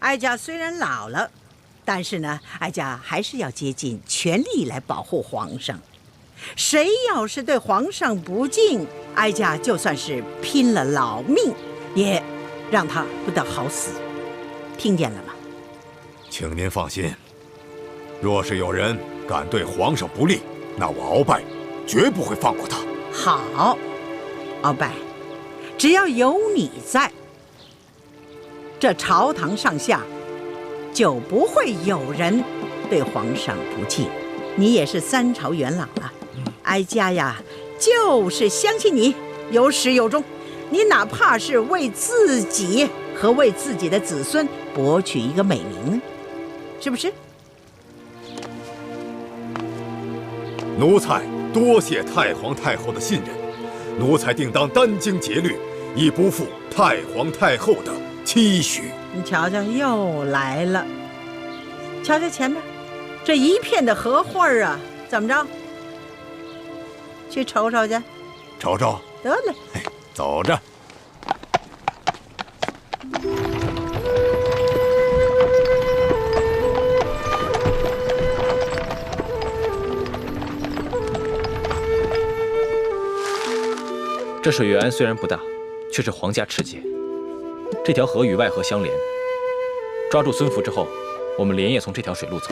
哀家虽然老了，但是呢，哀家还是要竭尽全力来保护皇上。谁要是对皇上不敬，哀家就算是拼了老命，也让他不得好死。听见了吗？请您放心，若是有人敢对皇上不利，那我鳌拜绝不会放过他。好，鳌拜，只要有你在，这朝堂上下就不会有人对皇上不敬。你也是3朝元老了，哀家呀，就是相信你有始有终。你哪怕是为自己和为自己的子孙博取一个美名呢，是不是？奴才多谢太皇太后的信任，奴才定当殚精竭虑，以不负太皇太后的期许。你瞧瞧，又来了。瞧瞧前面这一片的荷花啊，怎么着？去瞅瞅去。瞅瞅。得嘞。走着。这水月庵虽然不大，却是皇家赤节。这条河与外河相连，抓住孙福之后，我们连夜从这条水路走。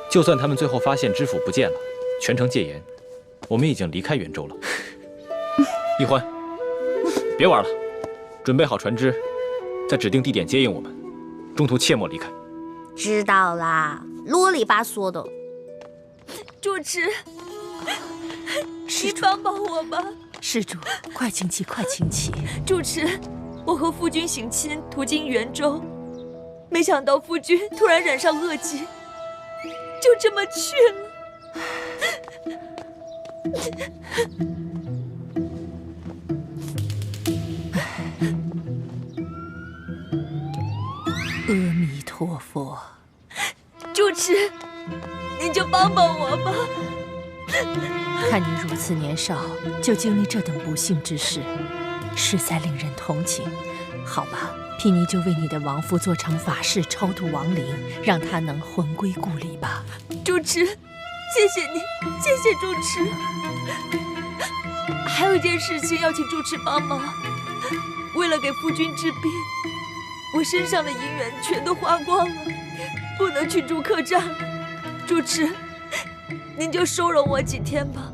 就算他们最后发现知府不见了，全城戒严，我们已经离开元州了。一欢，别玩了，准备好船只，在指定地点接应我们，中途切莫离开。知道啦，啰里吧嗦的。主持，你帮帮我吧。施主，快请起，快请起！主持，我和夫君省亲途经元州，没想到夫君突然染上恶疾，就这么去了。阿弥陀佛。主持，您就帮帮我吧。看你如此年少就经历这等不幸之事，实在令人同情。好吧，毗尼就为你的亡夫做场法事，超度亡灵，让他能魂归故里吧。主持，谢谢你，谢谢主持。还有一件事情要请主持帮忙，为了给夫君治病，我身上的银元全都花光了，不能去住客栈了。主持，您就收容我几天吧，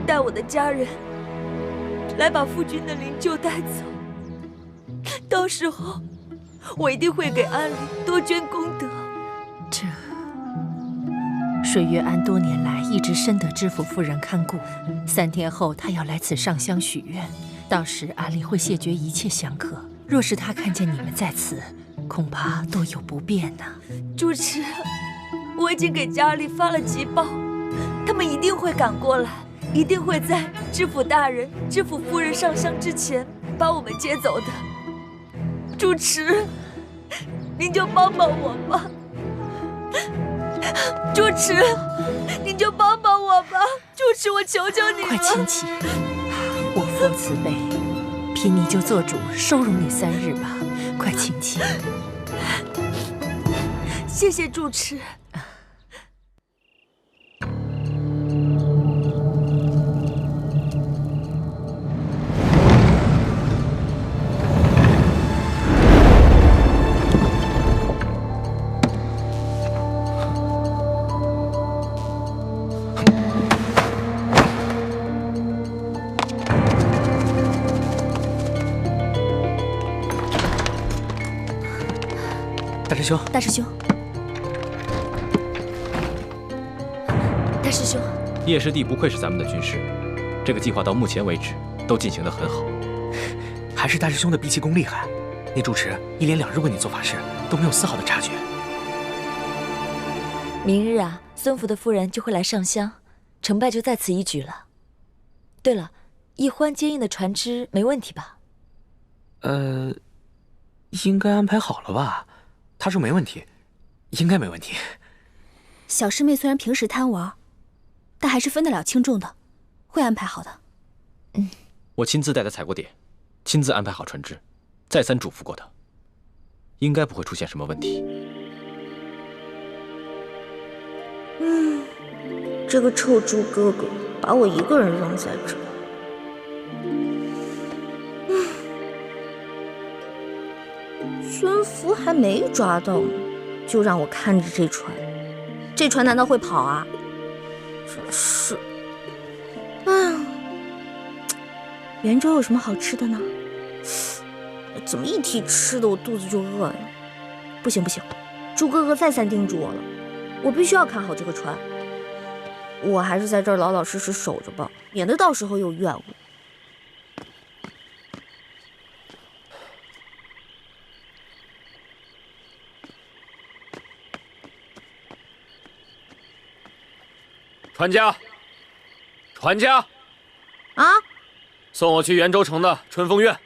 带我的家人来把夫君的灵柩带走。到时候我一定会给庵里多捐功德。这水月庵多年来一直深得知府夫人看顾，3天后她要来此上香许愿，到时庵里会谢绝一切香客。若是她看见你们在此，恐怕多有不便呢。主持，我已经给家里发了急报，他们一定会赶过来，一定会在知府大人、知府夫人上香之前把我们接走的。主持，您就帮帮我吧。主持，您就帮帮我吧。主持，我求求你了。快请起，我父慈悲，毗尼就做主收容你3日吧。快请起。谢谢主持。大师兄，大师兄，大师兄，叶师弟不愧是咱们的军师，这个计划到目前为止都进行得很好。还是大师兄的闭气功厉害，那主持1连2日为你做法事，都没有丝毫的察觉。明日啊，孙福的夫人就会来上香，成败就在此一举了。对了，一欢接应的船只没问题吧？应该安排好了吧？他说没问题，应该没问题。小师妹虽然平时贪玩，但还是分得了轻重的，会安排好的。我亲自带他踩过点，亲自安排好船只，再三嘱咐过他。应该不会出现什么问题。这个臭猪哥哥把我一个人扔在这。孙福还没抓到呢，就让我看着这船。这船难道会跑啊？真是。袁州有什么好吃的呢？怎么一提吃的我肚子就饿呀？不行，猪哥哥再三叮嘱我了，我必须要看好这个船。我还是在这儿老老实实守着吧，免得到时候又怨我。船家，啊！送我去元州城的春风院。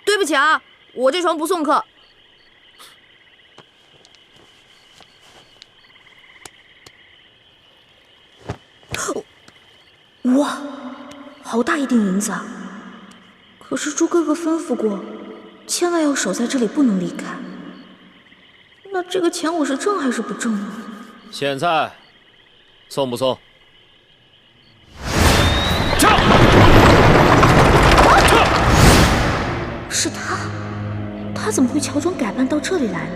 对不起啊，我这船不送客。哇，好大一锭银子啊！可是猪哥哥吩咐过，千万要守在这里，不能离开。那这个钱我是挣还是不挣呢？现在送不送？是他，他怎么会乔装改扮到这里来呢？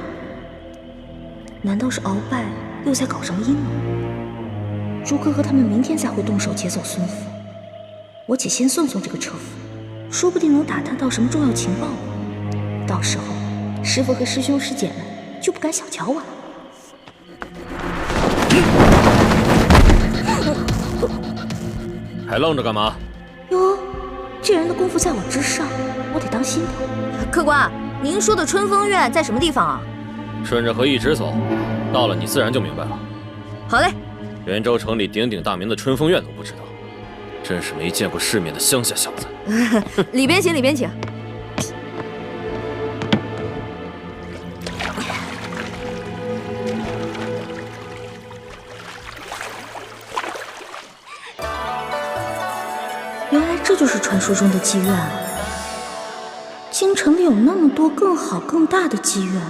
难道是鳌拜又在搞什么阴谋？猪哥哥他们明天才会动手劫走孙福，我且先送送这个车夫，说不定能打探到什么重要情报呢。到时候师父和师兄师姐们就不敢小瞧我了。还愣着干嘛？哟，这人的功夫在我之上，我得当心点。客官，您说的春风院在什么地方啊？顺着河一直走，到了你自然就明白了。好嘞。元州城里鼎鼎大名的春风院都不知道，真是没见过世面的乡下小子。里边请，里边请。原来这就是传说中的妓院啊！京城里有那么多更好更大的妓院，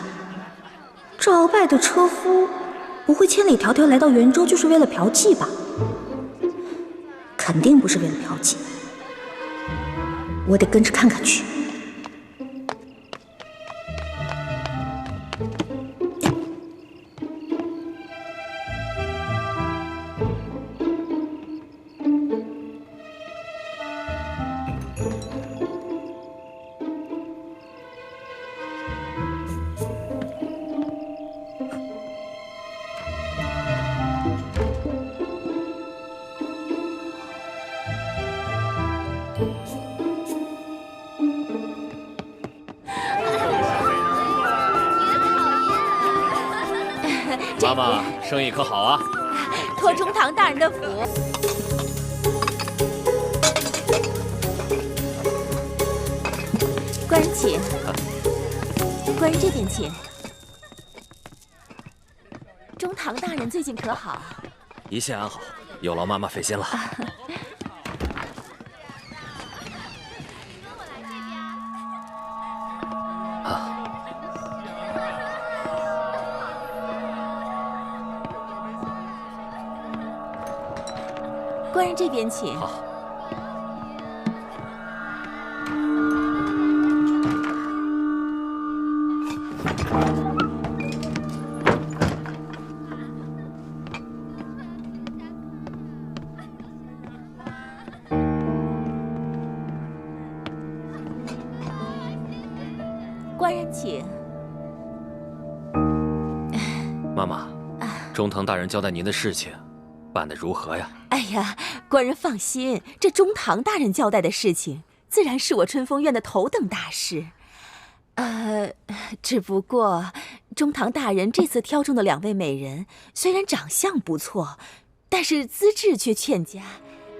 这鳌拜的车夫不会千里迢迢来到元州就是为了嫖妓吧？肯定不是为了嫖妓，我得跟着看看去。妈妈，生意可好啊？托中堂大人的福。官人请，官人这边请。中堂大人最近可好？一切安好，有劳妈妈费心了。官人这边请。好。官人请。妈妈，中堂大人交代您的事情，办得如何呀？哎呀，官人放心，这中堂大人交代的事情，自然是我春风院的头等大事。只不过中堂大人这次挑中的2位美人，虽然长相不错，但是资质却欠佳。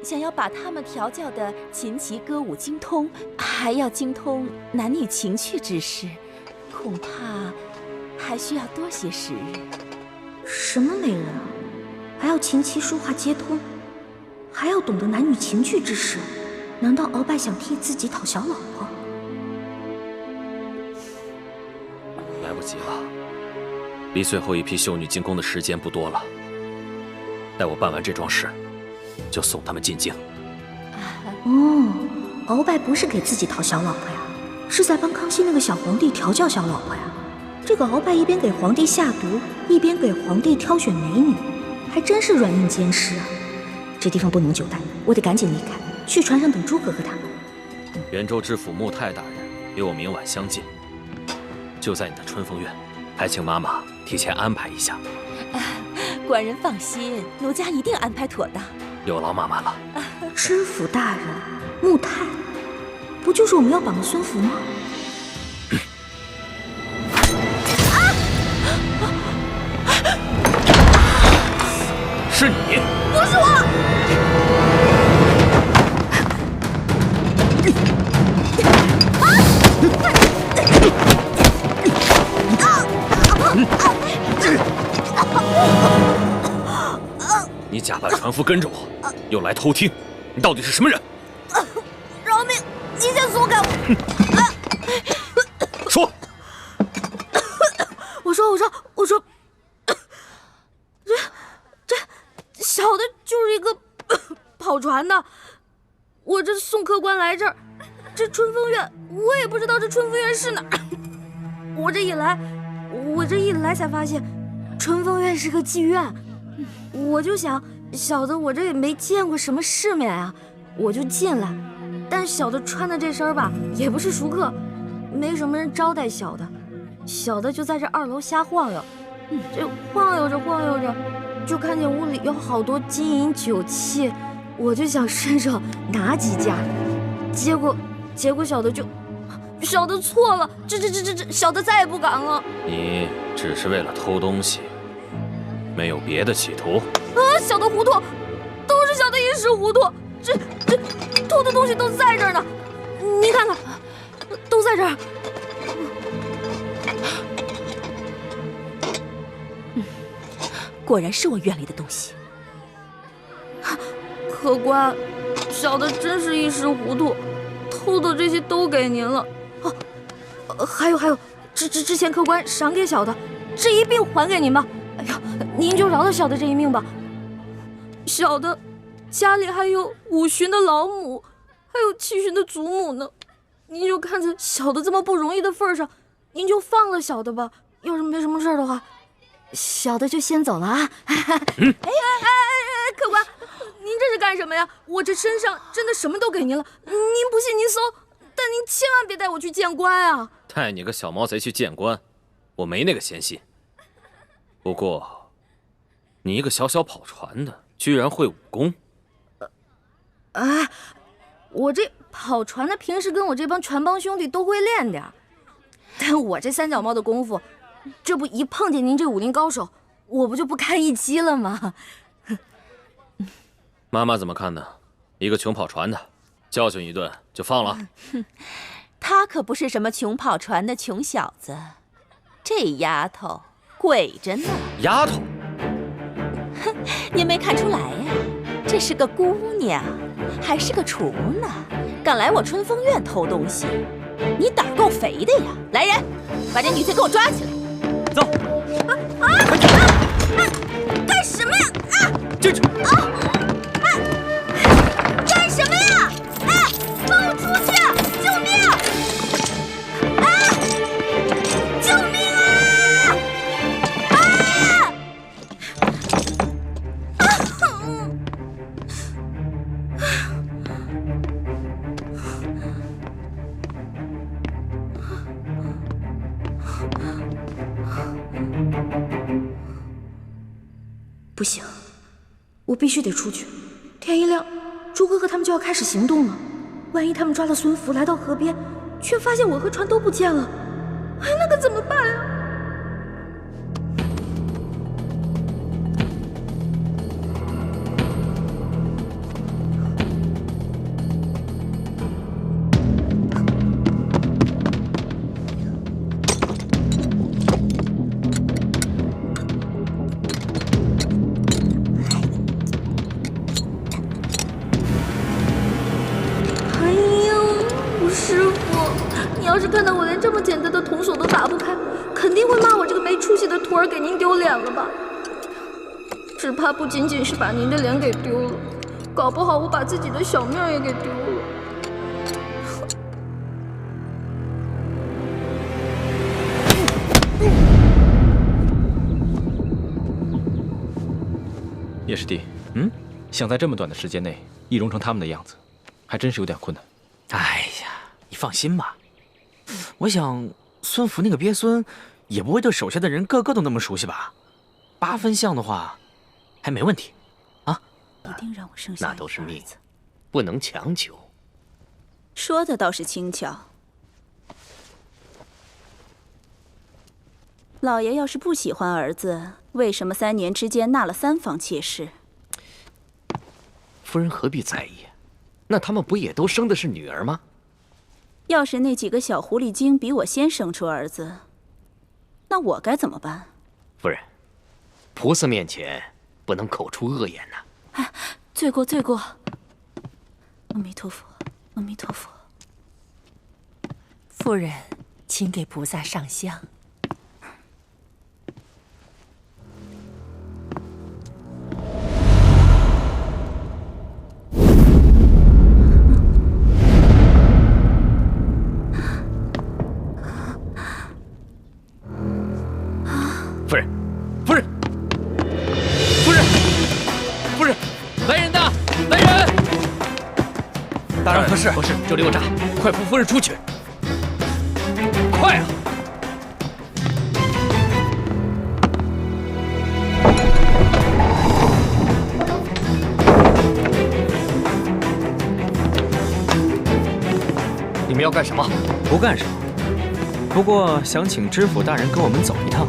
想要把她们调教的琴棋歌舞精通，还要精通男女情趣之事，恐怕还需要多些时日。什么美人啊？还要琴棋书画皆通，还要懂得男女情趣之事？难道鳌拜想替自己讨小老婆？不及了，离最后一批秀女进宫的时间不多了。待我办完这桩事，就送他们进京。哦，鳌拜不是给自己讨小老婆呀，是在帮康熙那个小皇帝调教小老婆呀。这个鳌拜一边给皇帝下毒，一边给皇帝挑选美女，还真是软硬兼施啊。这地方不能久待，我得赶紧离开，去船上等诸葛和他们。元州知府穆泰大人与我明晚相见，就在你的春风院，还请妈妈提前安排一下。官人放心，奴家一定安排妥当。有劳妈妈了。知府大人，穆泰，不就是我们要绑的孙福吗？是你？不是我。你假扮船夫跟着我，又来偷听，你到底是什么人？饶命！你先松开我！说。我说，这小的就是一个跑船的，我这送客官来这儿，这春风院我也不知道这春风院是哪儿，我这一来才发现，春风院是个妓院，我就想小的我这也没见过什么世面啊，我就进来，但小的穿的这身吧也不是熟客，没什么人招待小的。小的就在这2楼瞎晃悠，这晃悠着，就看见屋里有好多金银酒器，我就想伸手拿几件，结果小的错了，这小的再也不敢了。你只是为了偷东西，没有别的企图？小的糊涂，都是小的一时糊涂，这偷的东西都在这儿呢，您看看，都在这儿。果然是我院里的东西。客官，小的真是一时糊涂，偷的这些都给您了。还有，之前客官赏给小的，这一并还给您吧。哎呀，您就饶了小的这一命吧。小的家里还有5旬的老母，还有7旬的祖母呢。您就看在小的这么不容易的份上，您就放了小的吧。要是没什么事的话，小的就先走了啊！客官，您这是干什么呀？我这身上真的什么都给您了，您不信您搜，但您千万别带我去见官啊！带你个小毛贼去见官，我没那个闲心。不过，你一个小小跑船的，居然会武功？我这跑船的平时跟我这帮船帮兄弟都会练点，但我这3脚猫的功夫，这不一碰见您这武林高手，我不就不堪一击了吗？妈妈怎么看呢？一个穷跑船的，教训一顿就放了？他可不是什么穷跑船的穷小子，这丫头鬼着呢。丫头？哼，您没看出来呀？这是个姑娘，还是个厨呢，敢来我春风院偷东西，你胆够肥的呀！来人，把这女贼给我抓起来！走。干什么呀？进去。干什么呀？放我出去！救命！救命不行，我必须得出去。天一亮，朱哥哥他们就要开始行动了。万一他们抓了孙福来到河边，却发现我和船都不见了，那可怎么办啊？要是看到我连这么简单的铜锁都打不开，肯定徒儿给您丢脸了吧？只怕不仅仅是把您的脸给丢了，搞不好我把自己的小命也给丢了。叶师弟，想在这么短的时间内易容成他们的样子，还真是有点困难。哎呀，你放心吧，我想孙福那个鳖孙也不会对手下的人个个都那么熟悉吧？8分像的话，还没问题啊。一定让我生下那都是命，不能强求。说的倒是轻巧。老爷要是不喜欢儿子，为什么3年之间纳了3房妾室？夫人何必在意？那他们不也都生的是女儿吗？要是那几个小狐狸精比我先生出儿子，那我该怎么办？夫人，菩萨面前不能口出恶言呐。哎，罪过罪过！阿弥陀佛，阿弥陀佛。夫人，请给菩萨上香。夫人，夫人，夫人，夫人，来人呐！来人！大人何事？何事？这里有诈，快扶夫人出去！快啊！你们要干什么？不干什么，不过想请知府大人跟我们走一趟。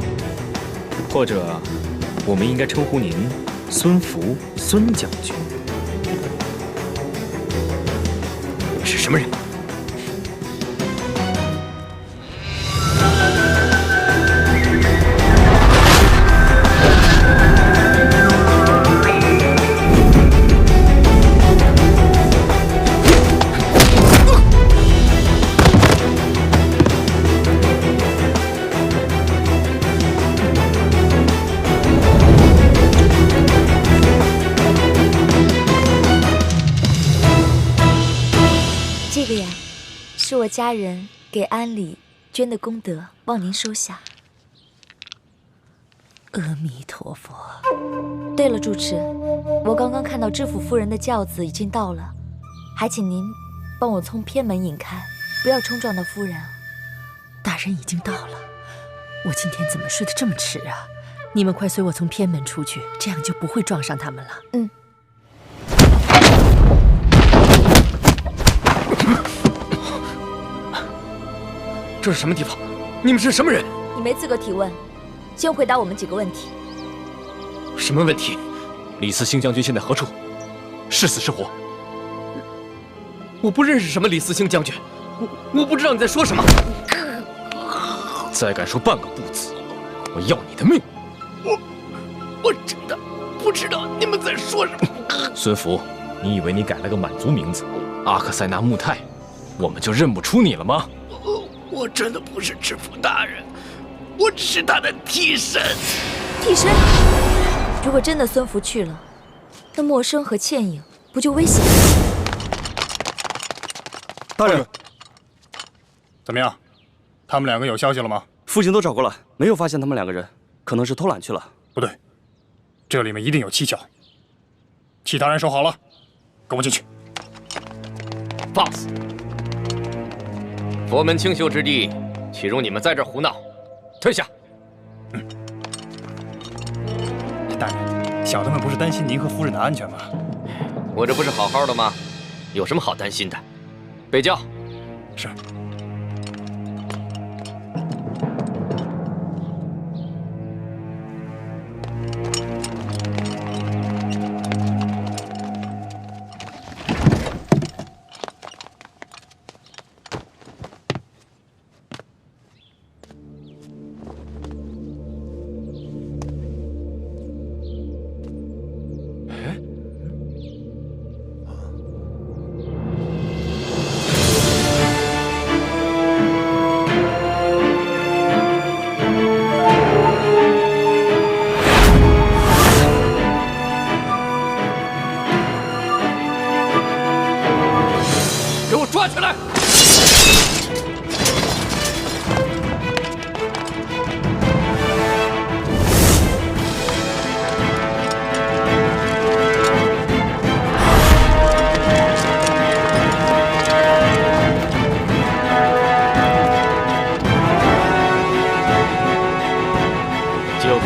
或者，我们应该称呼您孙福孙将军。是什么人？这个呀，是我家人给安里捐的功德，望您收下。阿弥陀佛。对了，主持，我刚刚看到知府夫人的轿子已经到了，还请您帮我从偏门引开，不要冲撞到夫人啊。大人已经到了，我今天怎么睡得这么迟啊？你们快随我从偏门出去，这样就不会撞上他们了。这是什么地方？你们是什么人？你没资格提问，先回答我们几个问题。什么问题？李思兴将军现在何处？是死是活？我不认识什么李思兴将军，我不知道你在说什么。再敢说半个不字，我要你的命！我真的不知道你们在说什么。孙福，你以为你改了个满族名字阿克塞纳木泰，我们就认不出你了吗？我真的不是知府大人，我只是他的替身。替身？如果真的孙福去了，那默笙和倩影不就危险了？大人，怎么样？他们2个有消息了吗？父亲都找过了，没有发现他们2个人，可能是偷懒去了。不对，这里面一定有蹊跷。其他人收好了，跟我进去。放肆！佛门清修之地，岂容你们在这儿胡闹？退下！大人，小的们不是担心您和夫人的安全吗？我这不是好好的吗？有什么好担心的？备轿。是。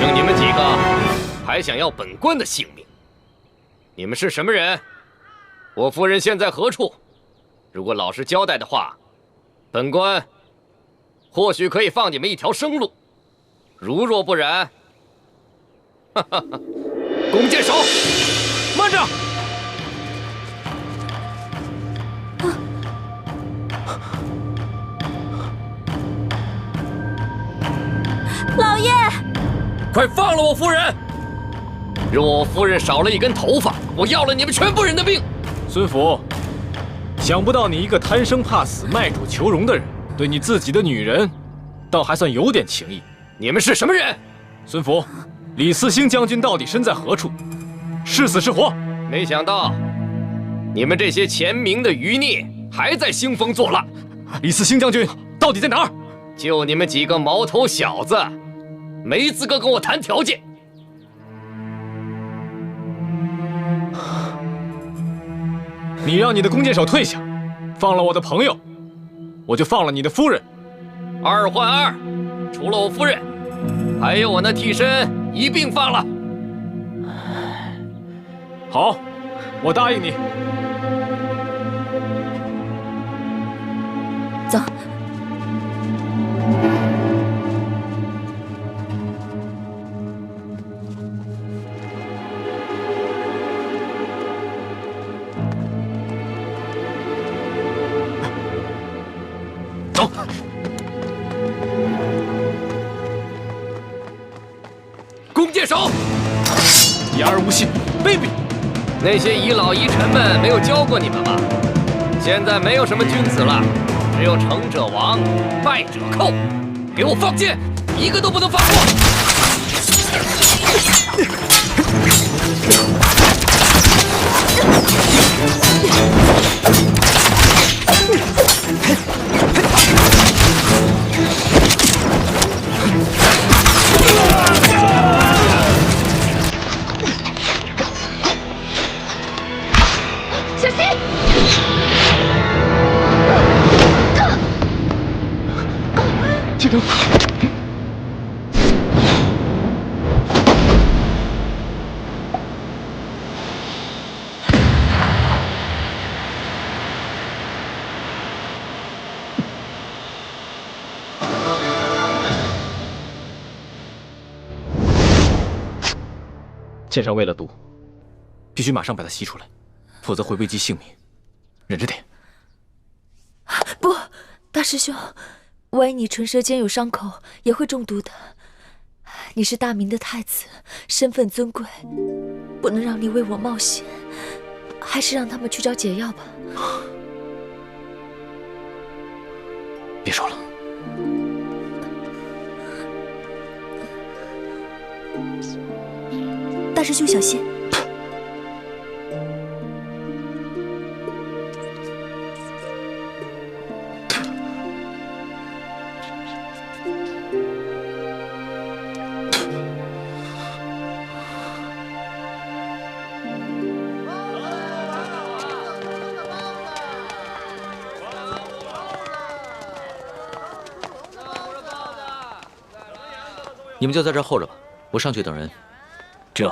剩你们几个还想要本官的性命？你们是什么人？我夫人现在何处？如果老实交代的话，本官或许可以放你们一条生路；如若不然，哈哈哈！弓箭手，慢着！老爷，快放了我夫人！若我夫人少了一根头发，我要了你们全部人的命！孙福，想不到你一个贪生怕死、卖主求荣的人，对你自己的女人，倒还算有点情义。你们是什么人？孙福，李嗣兴将军到底身在何处？是死是活？没想到，你们这些前明的余孽还在兴风作浪。李嗣兴将军到底在哪儿？就你们几个毛头小子，没资格跟我谈条件。你让你的弓箭手退下，放了我的朋友，我就放了你的夫人。2换2，除了我夫人，还有我那替身一并放了。好，我答应你。走。走。弓箭手，言而无信，卑鄙！那些遗老遗臣们没有教过你们吗？现在没有什么君子了，只有成者亡，败者寇。给我放箭，一个都不能放过！小心！这个。剑上喂了毒，必须马上把它吸出来，否则会危及性命。忍着点。不，大师兄，万一你唇舌间有伤口，也会中毒的。你是大明的太子，身份尊贵，不能让你为我冒险，还是让他们去找解药吧。别说了。大师兄小心！你们就在这儿候着吧，我上去等人。这。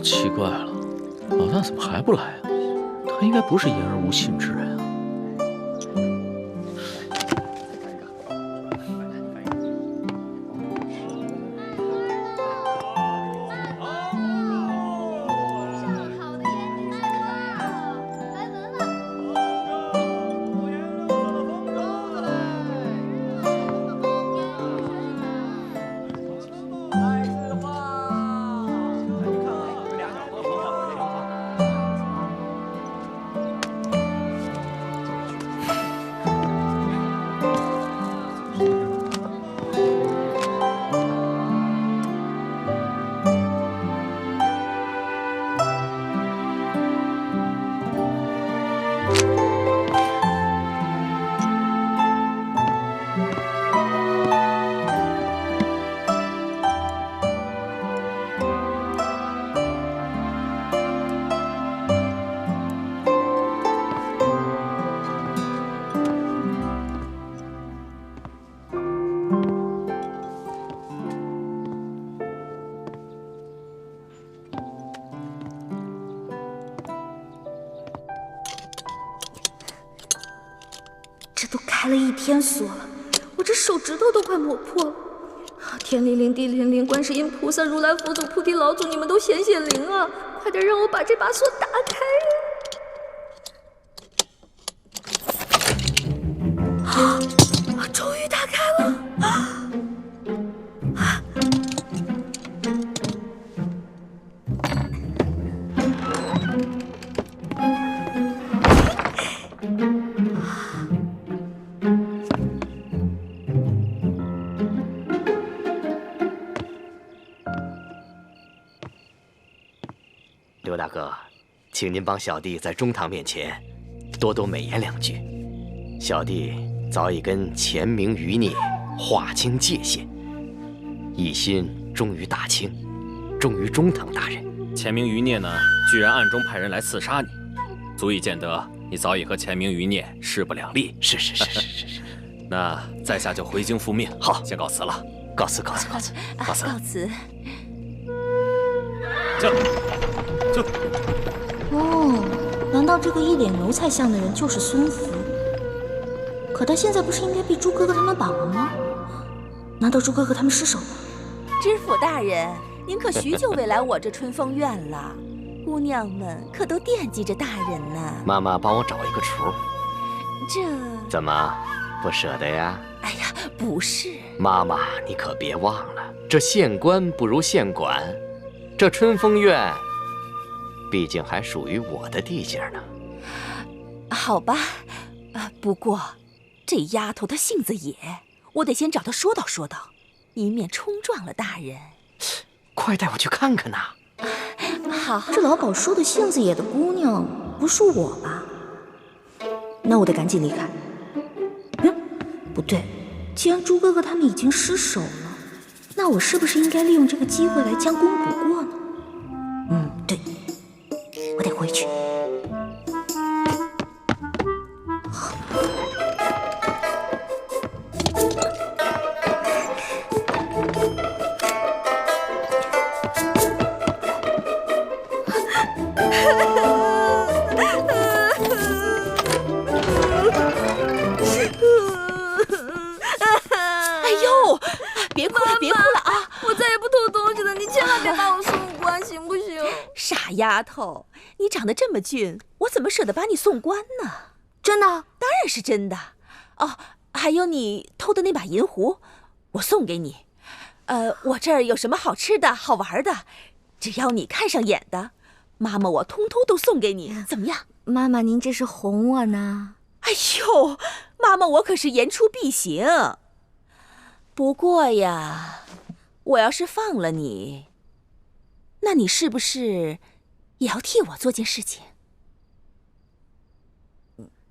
奇怪了，老大怎么还不来啊？他应该不是言而无信之人啊。开了1天锁了，我这手指头都快磨破了。天灵灵，地灵灵，观世音菩萨、如来佛祖、菩提老祖，你们都显显灵啊！快点让我把这把锁打开呀！终于打开了！刘大哥，请您帮小弟在中堂面前多多美言2句。小弟早已跟钱明余孽划清界限，一心忠于大清，忠于中堂大人。钱明余孽呢，居然暗中派人来刺杀你，足以见得你早已和钱明余孽势不两立。是。那在下就回京复命。好，先告辞了。告辞。告辞。告辞。就。哦，难道这个一脸奴才相的人就是孙福？可他现在不是应该被朱哥哥他们绑了吗？难道朱哥哥他们失手了？知府大人，您可许久未来我这春风院了，姑娘们可都惦记着大人呢。妈妈帮我找一个厨。这怎么不舍得呀？哎呀，不是。妈妈，你可别忘了，这县官不如县管，这春风院毕竟还属于我的地界呢。好吧，不过这丫头她性子野，我得先找她说道，以免冲撞了大人。快带我去看看呐！好，这老鸨说的性子野的姑娘不是我吧？那我得赶紧离开。不对，既然朱哥哥他们已经失手了，那我是不是应该利用这个机会来将功补过呢？对，我得回去。哎呦，别哭了啊！我再也不偷东西了，你千万别把我送官，行不行？傻丫头，你长得这么俊，我怎么舍得把你送官呢？真的？当然是真的。哦，还有你偷的那把银壶，我送给你。我这儿有什么好吃的好玩的，只要你看上眼的，妈妈我通通都送给你，怎么样？妈妈，您这是哄我呢？哎呦，妈妈我可是言出必行。不过呀，我要是放了你，那你是不是也要替我做件事情？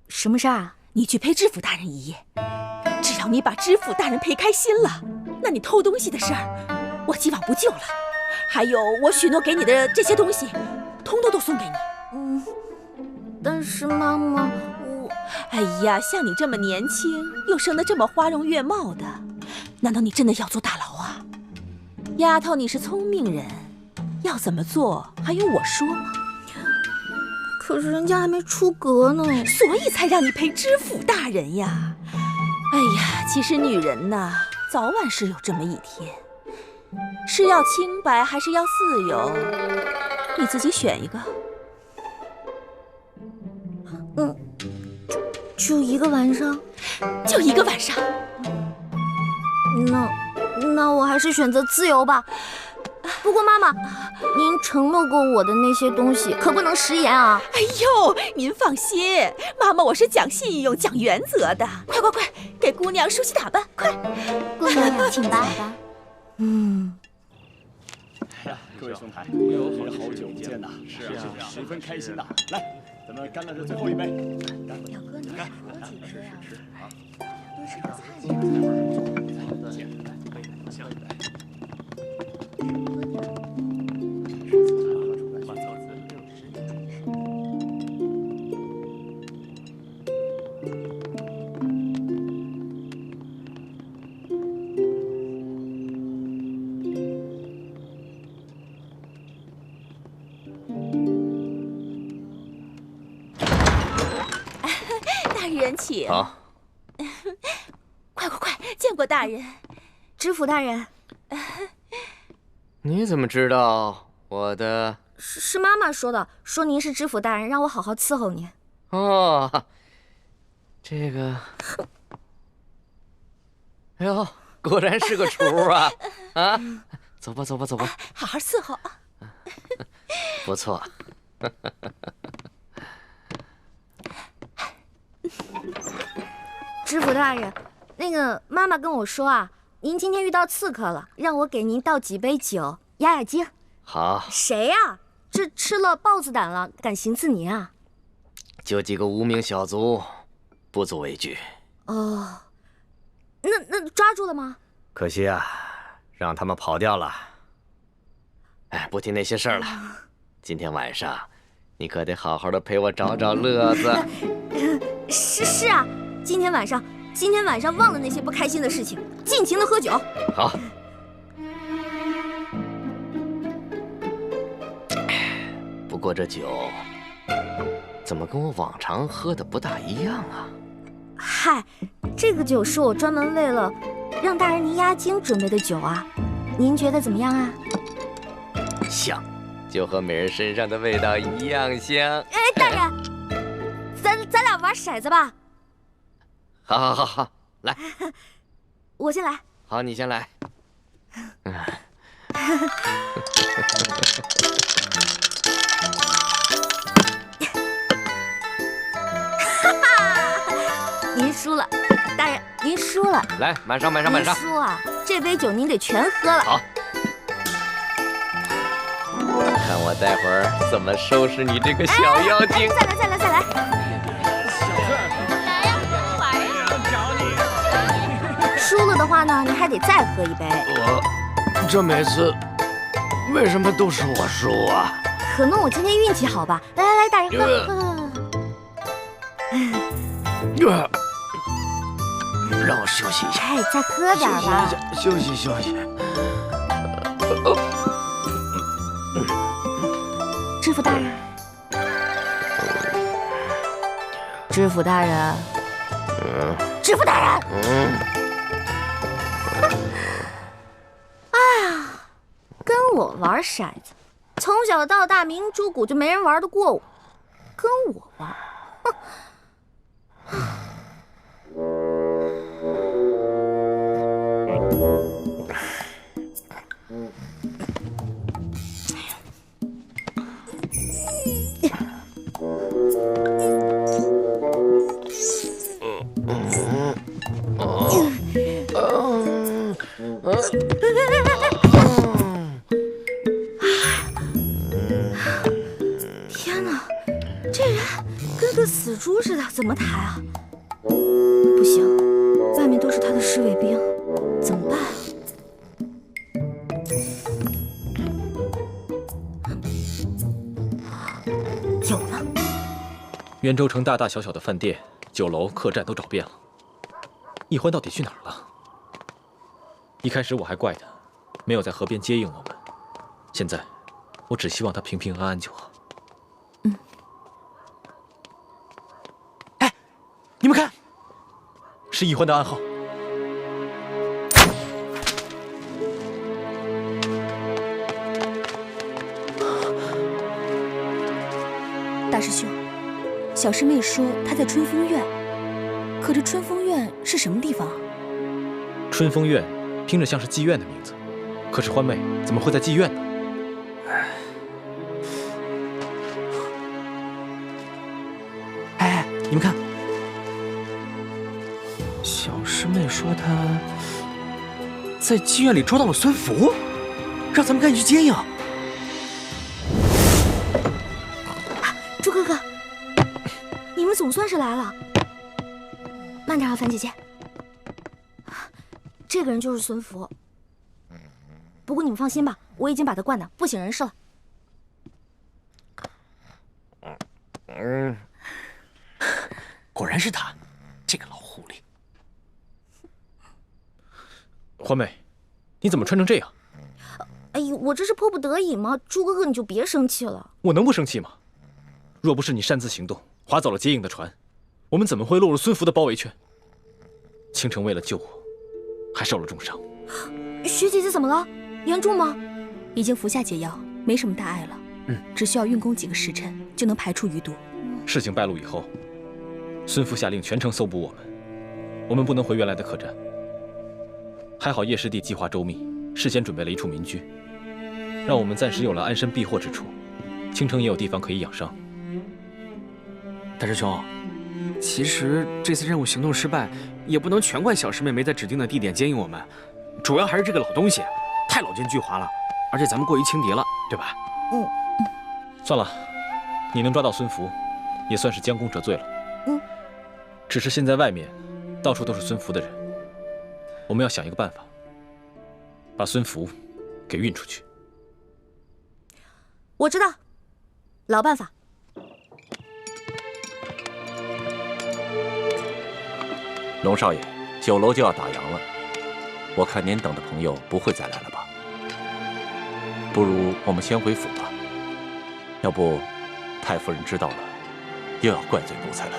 什么事儿啊？你去陪知府大人一夜，只要你把知府大人陪开心了，那你偷东西的事儿我既往不咎了。还有我许诺给你的这些东西，通通都送给你。但是妈妈，哎呀，像你这么年轻，又生得这么花容月貌的，难道你真的要做大牢啊？丫头，你是聪明人，要怎么做还用我说吗？可是人家还没出阁呢，所以才让你陪知府大人呀。哎呀，其实女人呐，早晚是有这么一天，是要清白还是要自由，你自己选一个。就一个晚上，就一个晚上。那我还是选择自由吧。不过妈妈，您承诺过我的那些东西可不能食言啊！哎呦，您放心，妈妈我是讲信用、讲原则的。快，给姑娘梳洗打扮，快！姑娘请吧。各位兄台，也好久不见呐，是十分开心呐。来，咱们干了这最后一杯。表哥，你还喝几杯啊？都是个菜大人请。好。见过大人。知府大人，你怎么知道我的？是妈妈说的，说您是知府大人，让我好好伺候您。哦，这个，哎呦，果然是个厨啊！啊，走吧，走吧，走吧，好好伺候。不错。知府大人，那个妈妈跟我说啊，您今天遇到刺客了，让我给您倒几杯酒压压惊。好。谁呀？这吃了豹子胆了，敢行刺您啊？就几个无名小卒，不足为惧。哦，那抓住了吗？可惜啊，让他们跑掉了。哎，不提那些事儿了。今天晚上，你可得好好的陪我找找乐子。是啊，今天晚上忘了那些不开心的事情，尽情的喝酒。好。不过这酒怎么跟我往常喝的不大一样啊？嗨，这个酒是我专门为了让大人您压惊准备的酒啊，您觉得怎么样啊？香，就和美人身上的味道一样香。哎，大人，咱俩玩骰子吧。好，来。我先来。好，你先来。您输了，大人，您输了。来，满上。您输啊！这杯酒您得全喝了。好，看我待会儿怎么收拾你这个小妖精。再来。输了的话呢，你还得再喝一杯。这每次为什么都是我输啊？可能我今天运气好吧。来，大人喝。让我休息一下。哎，再喝点吧。休息。知府大人，知府大人，知府大人。哎呀，跟我玩骰子，从小到大明珠谷就没人玩得过我，跟我玩，哼。天哪，这人跟个死猪似的，怎么抬啊？不行，外面都是他的侍卫兵，怎么办？有了！袁州城大大小小的饭店、酒楼、客栈都找遍了，易欢到底去哪儿了？一开始我还怪他没有在河边接应我们，现在我只希望他平平安安就好。哎，你们看，是易欢的暗号。大师兄，小师妹说她在春风院，可这春风院是什么地方啊？春风院听着像是妓院的名字，可是欢妹怎么会在妓院呢？哎，你们看，小师妹说她在妓院里捉到了孙福，让咱们赶紧去接应。朱哥哥，你们总算是来了。慢点啊，樊姐姐。这个人就是孙福。不过你们放心吧，我已经把他灌得不省人事了。果然是他，这个老狐狸。欢妹，你怎么穿成这样？哎呦，我这是迫不得已嘛。朱哥哥，你就别生气了。我能不生气吗？若不是你擅自行动，划走了接应的船，我们怎么会落入孙福的包围圈？倾城为了救我，还受了重伤。徐姐姐怎么了？严重吗？已经服下解药，没什么大碍了。只需要运功几个时辰，就能排出余毒。事情败露以后，孙父下令全城搜捕我们，我们不能回原来的客栈。还好叶师弟计划周密，事先准备了一处民居，让我们暂时有了安身避祸之处。青城也有地方可以养伤。大师兄，其实这次任务行动失败，也不能全怪小师妹没在指定的地点接应我们，主要还是这个老东西太老奸巨猾了，而且咱们过于轻敌了，对吧？算了，你能抓到孙福，也算是将功折罪了。只是现在外面到处都是孙福的人，我们要想一个办法，把孙福给运出去。我知道，老办法。龙少爷，酒楼就要打烊了，我看您等的朋友不会再来了吧？不如我们先回府吧，要不太夫人知道了，又要怪罪奴才了。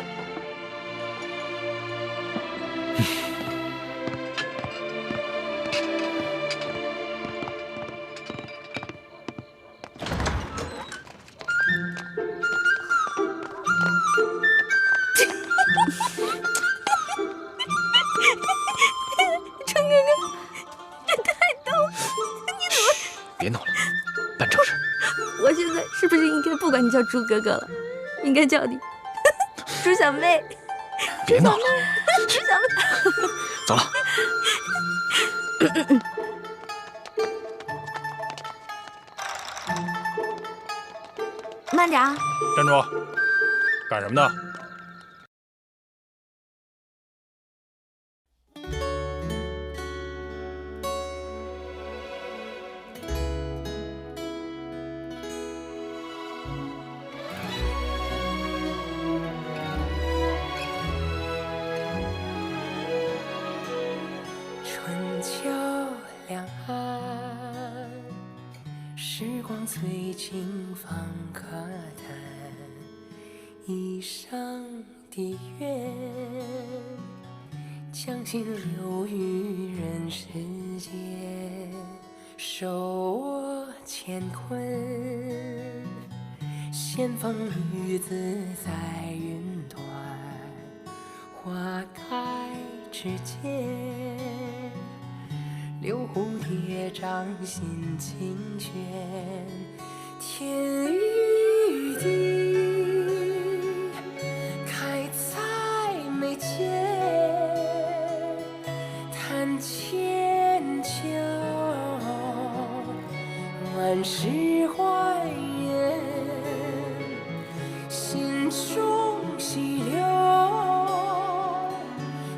别闹了，办正事。我现在是不是应该不管你叫猪哥哥了，应该叫你猪小妹？别闹了，猪小妹。走了。慢点啊！站住！干什么呢？春秋两岸，时光催尽放可叹。一生的愿，将心留于人世间，手握乾坤，仙风女子在云端，花开之间，留蝴蝶掌心清泉，天与地开在眉间，叹千秋，万事还原，心中细流，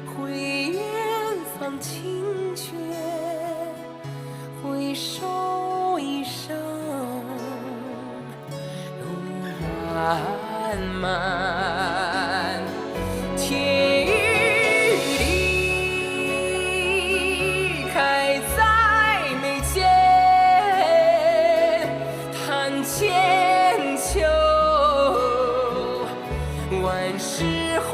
回远方清泉，回首一生路漫漫，天与地开在眉间，叹千秋，万事还